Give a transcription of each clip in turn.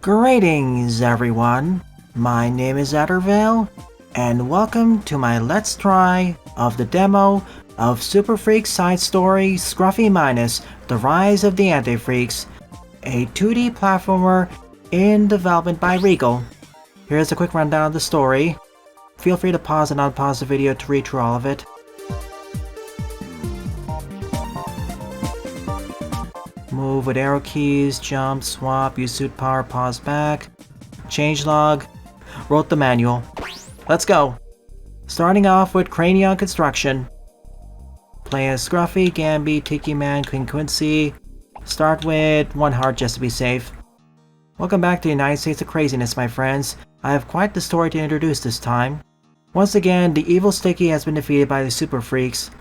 Greetings everyone, my name is Ettervale, and welcome to my Let's Try of the demo of Super Freak's side story Scruffy Minus, The Rise of the Anti-Freaks, a 2D platformer in development by Regal. Here's a quick rundown of the story. Feel free to pause and unpause the video to read through all of it. Move with arrow keys, jump, swap, use suit power, pause back, changelog, wrote the manual. Let's go! Starting off with Kranion Construction. Play as Scruffy, Gamby, Tiki Man, Queen Quincy. Start with 1 heart just to be safe. Welcome back to the United States of Craziness, my friends. I have quite the story to introduce this time. Once again, the evil Sticky has been defeated by the Super Freaks.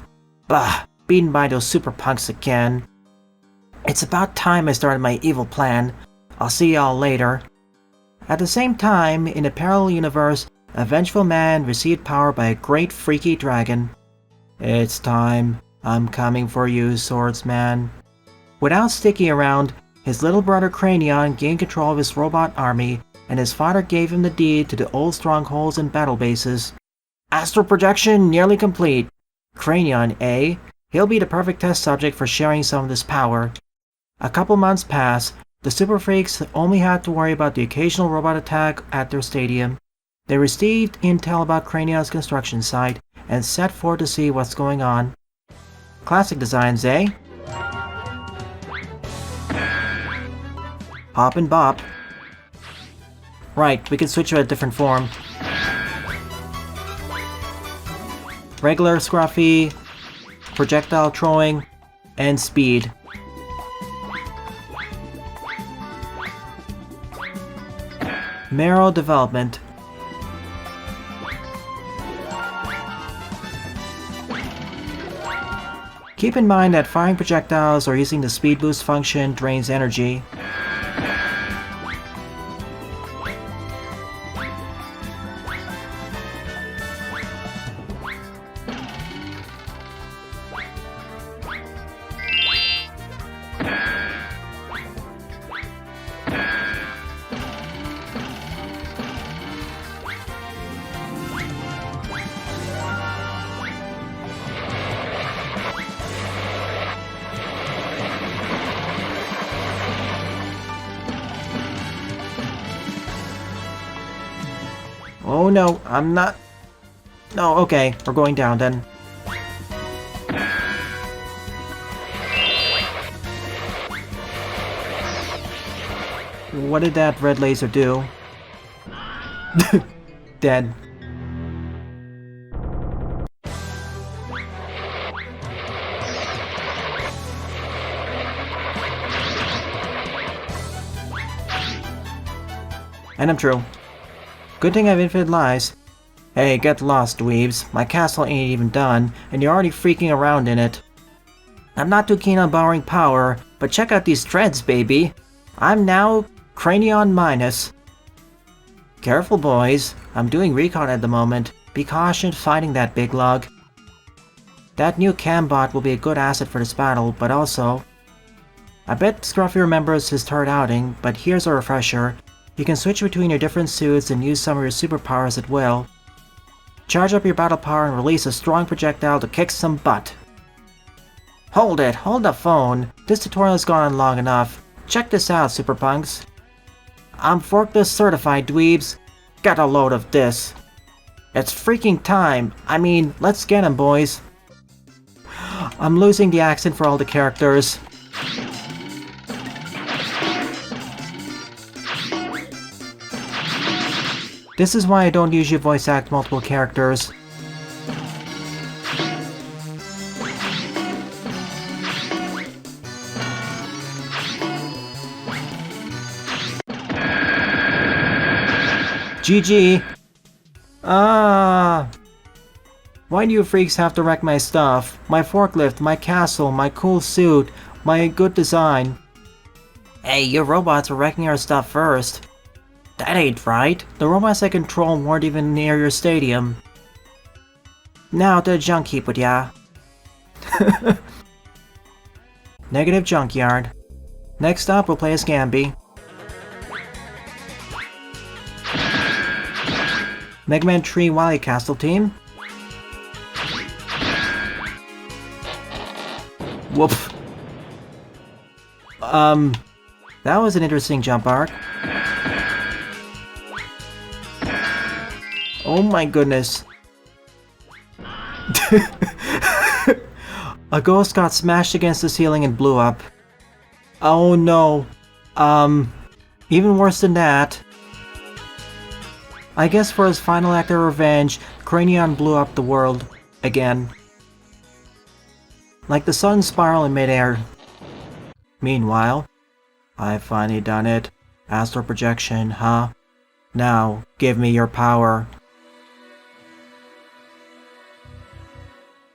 Bah! Beaten by those super punks again. It's about time I started my evil plan. I'll see y'all later. At the same time, in a parallel universe, a vengeful man received power by a great freaky dragon. It's time. I'm coming for you, Swordsman. Without Sticky around, his little brother Kranion gained control of his robot army, and his father gave him the deed to the old strongholds and battle bases. Astral projection nearly complete. Kranion, eh? He'll be the perfect test subject for sharing some of this power. A couple months pass. The Super Freaks only had to worry about the occasional robot attack at their stadium. They received intel about Kranion's construction site and set forth to see what's going on. Classic designs, eh? Hop and bop. Right, we can switch to a different form. Regular Scruffy, projectile throwing, and speed. Marrow development. Keep in mind that firing projectiles or using the speed boost function drains energy. Oh no, I'm not... No, okay, we're going down then. What did that red laser do? Dead. And I'm true. Good thing I have infinite lives. Hey, get lost, dweebs. My castle ain't even done, and you're already freaking around in it. I'm not too keen on borrowing power, but check out these treads, baby. I'm now Kranion Minus. Careful, boys. I'm doing recon at the moment. Be cautious fighting that big lug. That new cambot will be a good asset for this battle, but also... I bet Scruffy remembers his third outing, but here's a refresher. You can switch between your different suits and use some of your superpowers at will. Charge up your battle power and release a strong projectile to kick some butt. Hold it, hold the phone. This tutorial has gone on long enough. Check this out, super punks. I'm forklift certified, dweebs. Get a load of this. It's freaking time. I mean, let's get 'em, boys. I'm losing the accent for all the characters. This is why I don't usually voice act multiple characters. GG! Ah! Why do you freaks have to wreck my stuff? My forklift, my castle, my cool suit, my good design. Hey, your robots are wrecking our stuff first. That ain't right. The robots I control weren't even near your stadium. Now to the junk heap with ya. Negative Junkyard. Next up, we'll play as Gamby. Mega Man 3 Wily Castle team. Whoop. That was an interesting jump arc. Oh my goodness. A ghost got smashed against the ceiling and blew up. Oh no. Even worse than that. I guess for his final act of revenge, Kranion blew up the world again. Like the sun spiral in midair. Meanwhile, I've finally done it. Astral projection, huh? Now, give me your power.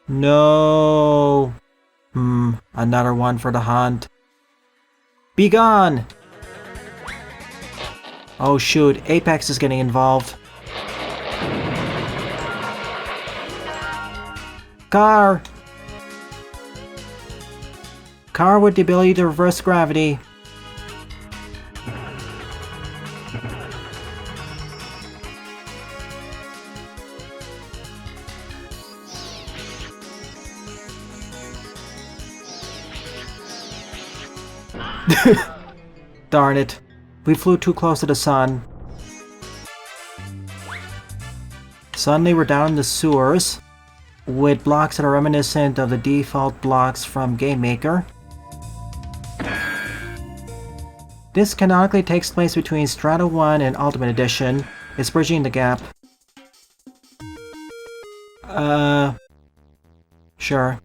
No. Another one for the hunt. Be gone! Oh shoot, Apex is getting involved. Car! Car with the ability to reverse gravity. Darn it. We flew too close to the sun. Suddenly we're down in the sewers, with blocks that are reminiscent of the default blocks from Game Maker. This canonically takes place between Strato 1 and Ultimate Edition. It's bridging the gap. Sure.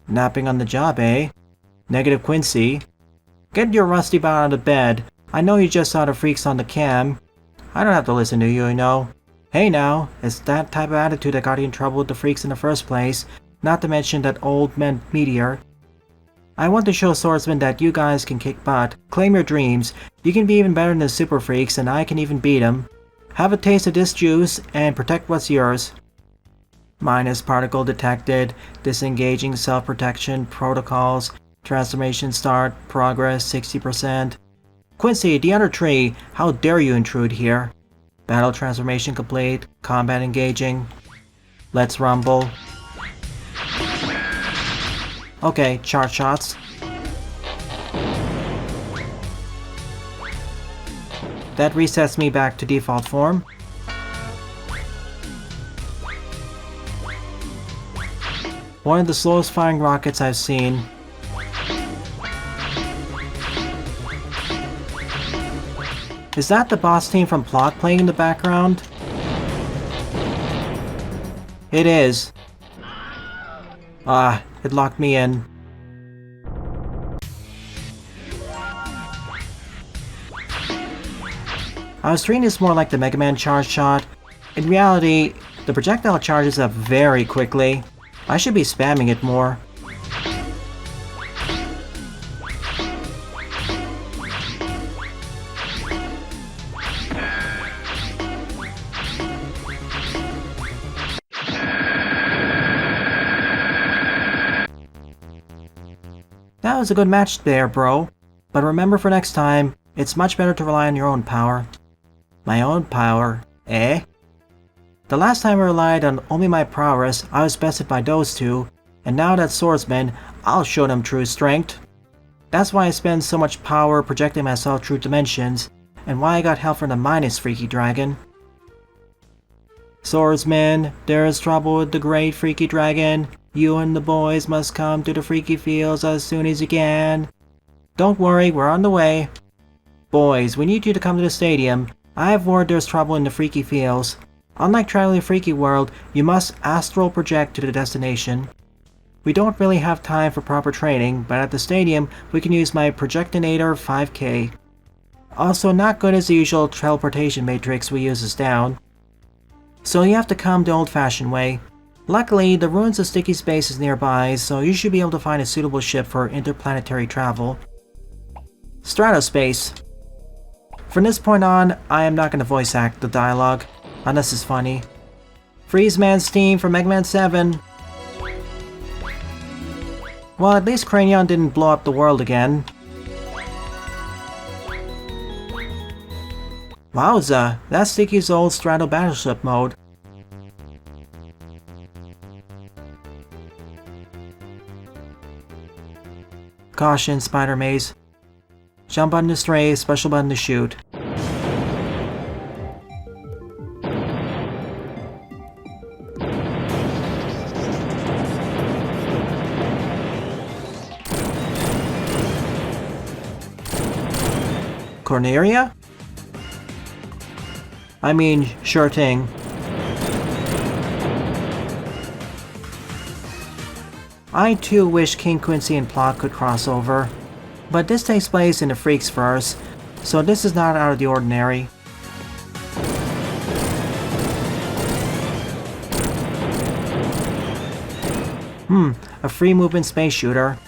Napping on the job, eh? Negative Quincy. Get your rusty butt out of bed. I know you just saw the freaks on the cam. I don't have to listen to you, you know. Hey now, it's that type of attitude that got you in trouble with the freaks in the first place, not to mention that old man Meteor. I want to show Swordsman that you guys can kick butt, claim your dreams, you can be even better than the super freaks and I can even beat them. Have a taste of this juice and protect what's yours. Minus particle detected, disengaging self-protection protocols, transformation start, progress 60%. Quincy, the other tree, how dare you intrude here? Battle transformation complete, combat engaging. Let's rumble. Okay, charge shots. That resets me back to default form. One of the slowest firing rockets I've seen. Is that the boss theme from Plot playing in the background? It is. Ah, it locked me in. I was treating this more like the Mega Man charge shot. In reality, the projectile charges up very quickly. I should be spamming it more. That was a good match there, bro. But remember for next time, it's much better to rely on your own power. My own power, eh? The last time I relied on only my prowess, I was bested by those two, and now that Swordsman, I'll show them true strength. That's why I spend so much power projecting myself through dimensions, and why I got help from the Minus Freaky Dragon. Swordsman, there is trouble with the great Freaky Dragon. You and the boys must come to the Freaky Fields as soon as you can. Don't worry, we're on the way. Boys, we need you to come to the stadium. I have word there's trouble in the Freaky Fields. Unlike traveling the Freaky World, you must astral project to the destination. We don't really have time for proper training, but at the stadium, we can use my Projectinator 5K. Also, not good as the usual teleportation matrix we use is down. So you have to come the old-fashioned way. Luckily, the ruins of Sticky Space is nearby, so you should be able to find a suitable ship for interplanetary travel. Strato-Space. From this point on, I am not going to voice act the dialogue, unless it's funny. Freeze Man's theme from Mega Man 7. Well, at least Kranion didn't blow up the world again. Wowza, that's Sticky's old Strato battleship mode. Caution, Spider Maze. Jump button to stray, special button to shoot. Corneria? I mean, sure thing. I too wish King Quincy and Plot could cross over, but this takes place in the Freaks verse, so this is not out of the ordinary. A free movement space shooter.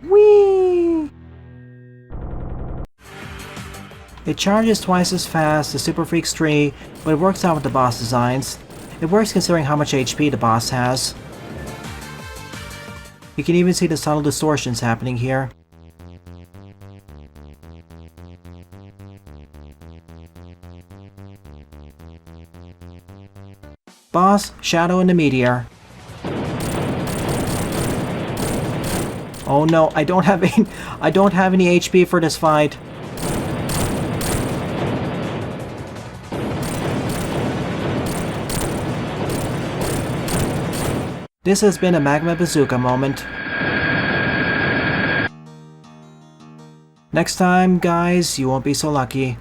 Whee! It charges twice as fast as Super Freaks 3, but it works out with the boss designs. It works considering how much HP the boss has. You can even see the subtle distortions happening here. Boss, Shadow, and the Meteor. Oh no, I don't have any HP for this fight. This has been a Magma Bazooka moment. Next time, guys, you won't be so lucky.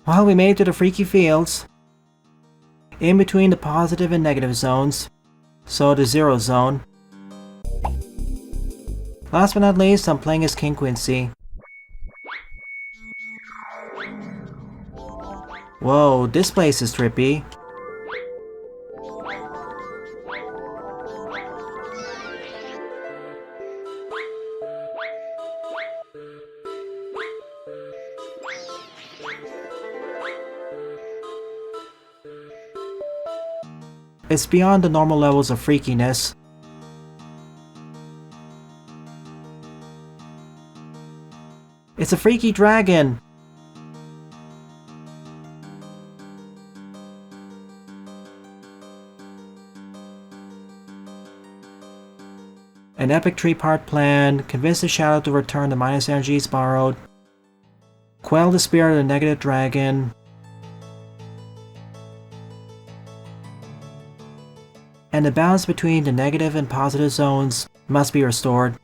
Well, we made it to the Freaky Fields. In between the positive and negative zones. So the zero zone. Last but not least, I'm playing as King Quincy. Whoa, this place is trippy. It's beyond the normal levels of freakiness. It's a freaky dragon! An epic 3-part plan, convince the Shadow to return the minus energies borrowed, quell the spirit of the negative dragon, and the balance between the negative and positive zones must be restored.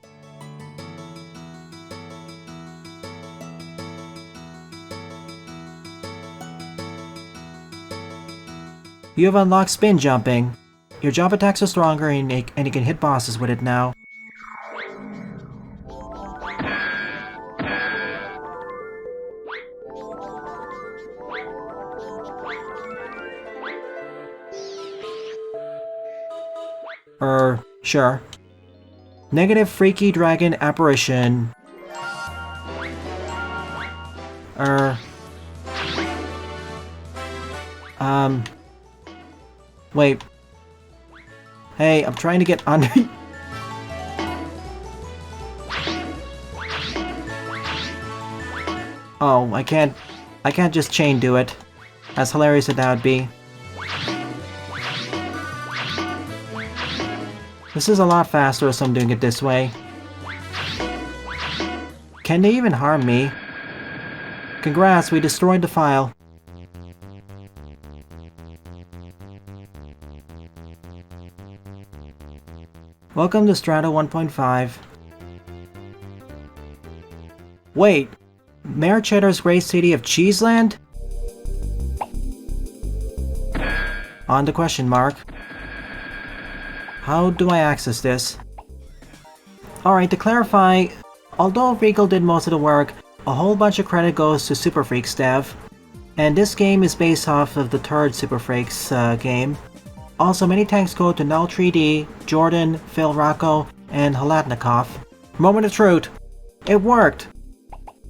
You have unlocked spin jumping. Your jump attacks are stronger and you can hit bosses with it now. Sure. Negative Freaky Dragon Apparition. Wait. Hey, I'm trying to get under. Oh, I can't just chain do it. As hilarious as that would be. This is a lot faster so I'm doing it this way. Can they even harm me? Congrats, we destroyed the file. Welcome to Strato 1.5. Wait, Mayor Cheddar's great city of Cheeseland? On to question mark. How do I access this? Alright, to clarify, although Regal did most of the work, a whole bunch of credit goes to Super Freaks dev, and this game is based off of the third Super Freaks game. Also, many thanks go to Null 3D, Jordan, Phil Rocco, and Halatnikov. Moment of truth. It worked!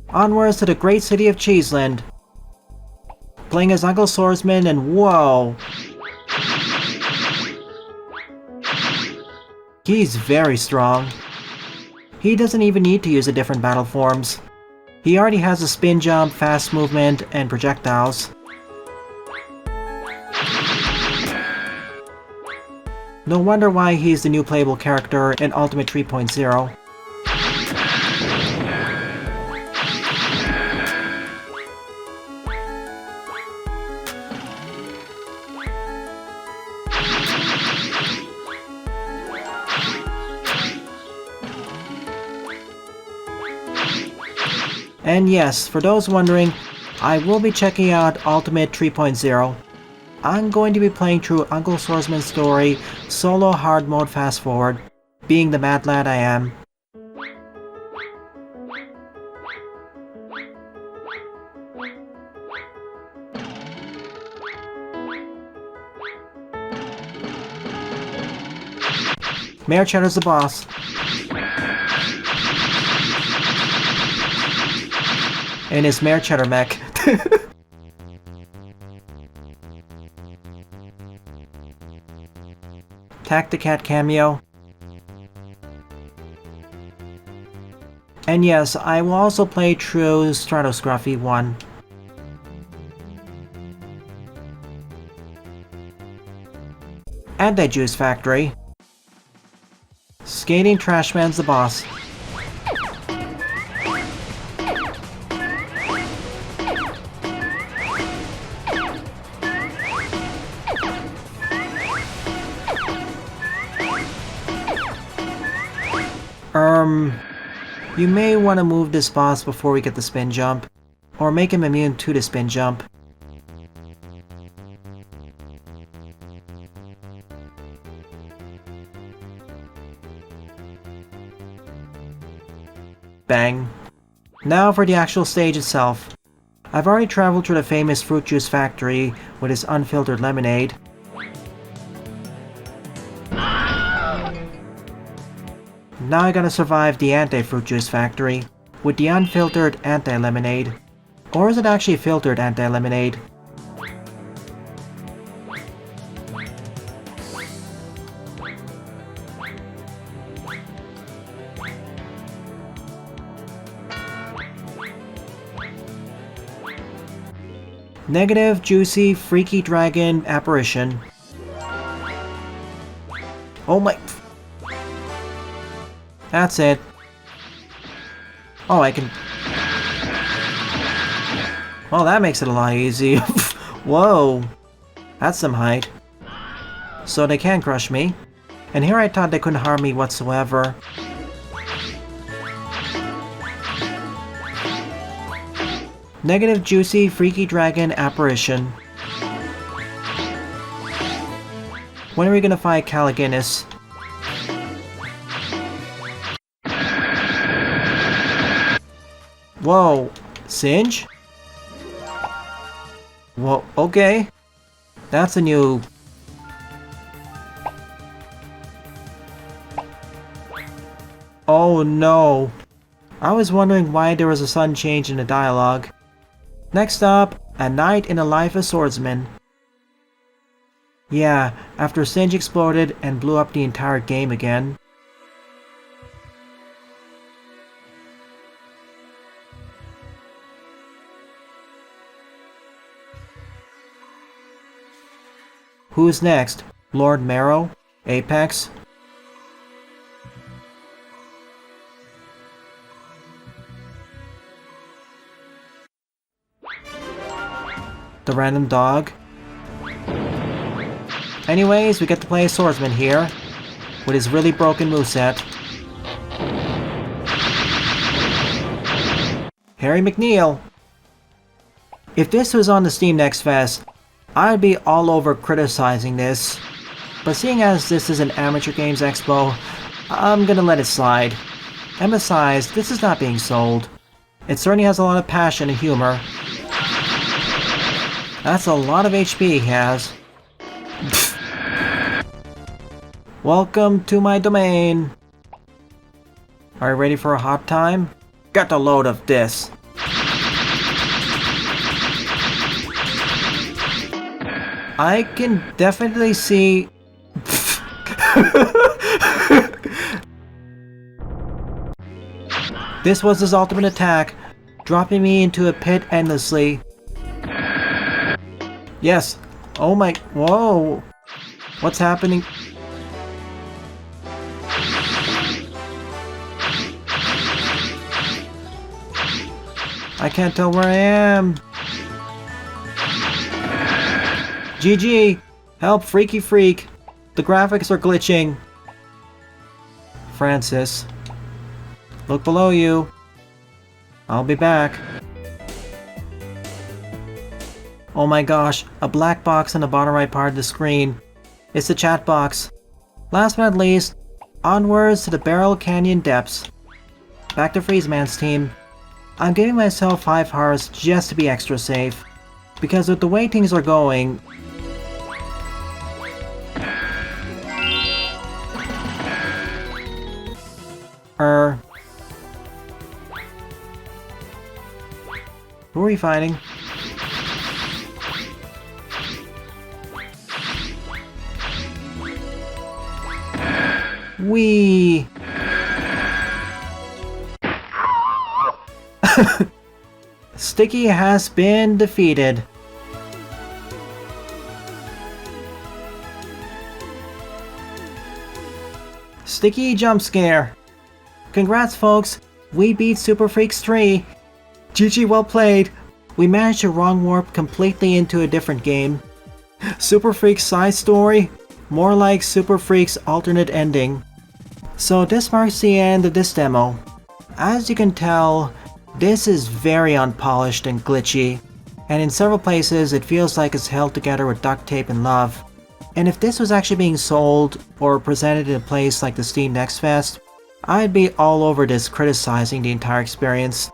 Onwards to the great city of Cheeseland. Playing as Uncle Swordsman and whoa! He's very strong. He doesn't even need to use the different battle forms. He already has a spin jump, fast movement, and projectiles. No wonder why he's the new playable character in Ultimate 3.0. And yes, for those wondering, I will be checking out Ultimate 3.0. I'm going to be playing through Uncle Swordsman's story, solo hard mode fast forward, being the mad lad I am. Mayor Cheddar's the boss. In his Mayor Cheddar mech. Tacticat cameo. And yes, I will also play through Strato-Scruffy 1. Anti-Juice Factory. Skating Trashman's the boss. You may want to move this boss before we get the spin jump, or make him immune to the spin jump. Bang. Now for the actual stage itself. I've already traveled through the famous fruit juice factory with its unfiltered lemonade. Now I gotta survive the anti-fruit juice factory with the unfiltered anti-lemonade. Or is it actually filtered anti-lemonade? Negative, juicy, freaky dragon apparition. Oh my... That's it. Oh, I can... Well, that makes it a lot easier. Whoa. That's some height. So they can crush me. And here I thought they couldn't harm me whatsoever. Negative, juicy, freaky dragon apparition. When are we gonna fight Caliginnis? Whoa, Singe? Whoa, okay. That's a new... Oh no. I was wondering why there was a sudden change in the dialogue. Next up, A Night in the Life of Swordsman. Yeah, after Singe exploded and blew up the entire game again. Who's next? Lord Marrow? Apex? The random dog? Anyways, we get to play a swordsman here, with his really broken moveset. Harry McNeil! If this was on the Steam Next Fest, I'd be all over criticizing this, but seeing as this is an Amateur Games Expo, I'm gonna let it slide. And besides, this is not being sold. It certainly has a lot of passion and humor. That's a lot of HP he has. Welcome to my domain! Are you ready for a hot time? Get a load of this! I can definitely see... This was his ultimate attack. dropping me into a pit endlessly. Yes. Oh my... Whoa. What's happening? I can't tell where I am. GG. Help, Freaky Freak. The graphics are glitching. Francis. Look below you. I'll be back. Oh my gosh, a black box in the bottom right part of the screen. It's the chat box. Last but not least, onwards to the Barrel Canyon depths. Back to Freezeman's team. I'm giving myself 5 hearts just to be extra safe. Because with the way things are going... Who are we fighting? Wee! Sticky has been defeated. Sticky jump scare. Congrats folks, we beat Super Freaks 3. GG, well played. We managed to wrong warp completely into a different game. Super Freaks side story? More like Super Freaks alternate ending. So this marks the end of this demo. As you can tell, this is very unpolished and glitchy, and in several places it feels like it's held together with duct tape and love. And if this was actually being sold or presented in a place like the Steam Next Fest, I'd be all over this criticizing the entire experience.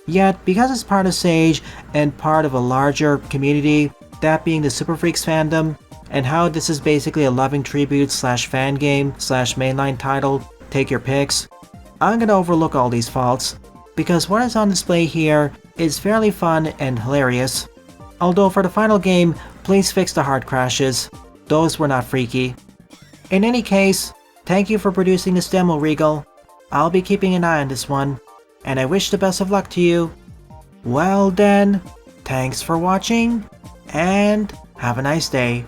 Yet, because it's part of Sage and part of a larger community, that being the Super Freaks fandom, and how this is basically a loving tribute slash fan game slash mainline title, take your picks, I'm gonna overlook all these faults, because what is on display here is fairly fun and hilarious. Although for the final game, please fix the hard crashes. Those were not freaky. In any case, thank you for producing this demo, Regal. I'll be keeping an eye on this one, and I wish the best of luck to you. Well then, thanks for watching, and have a nice day.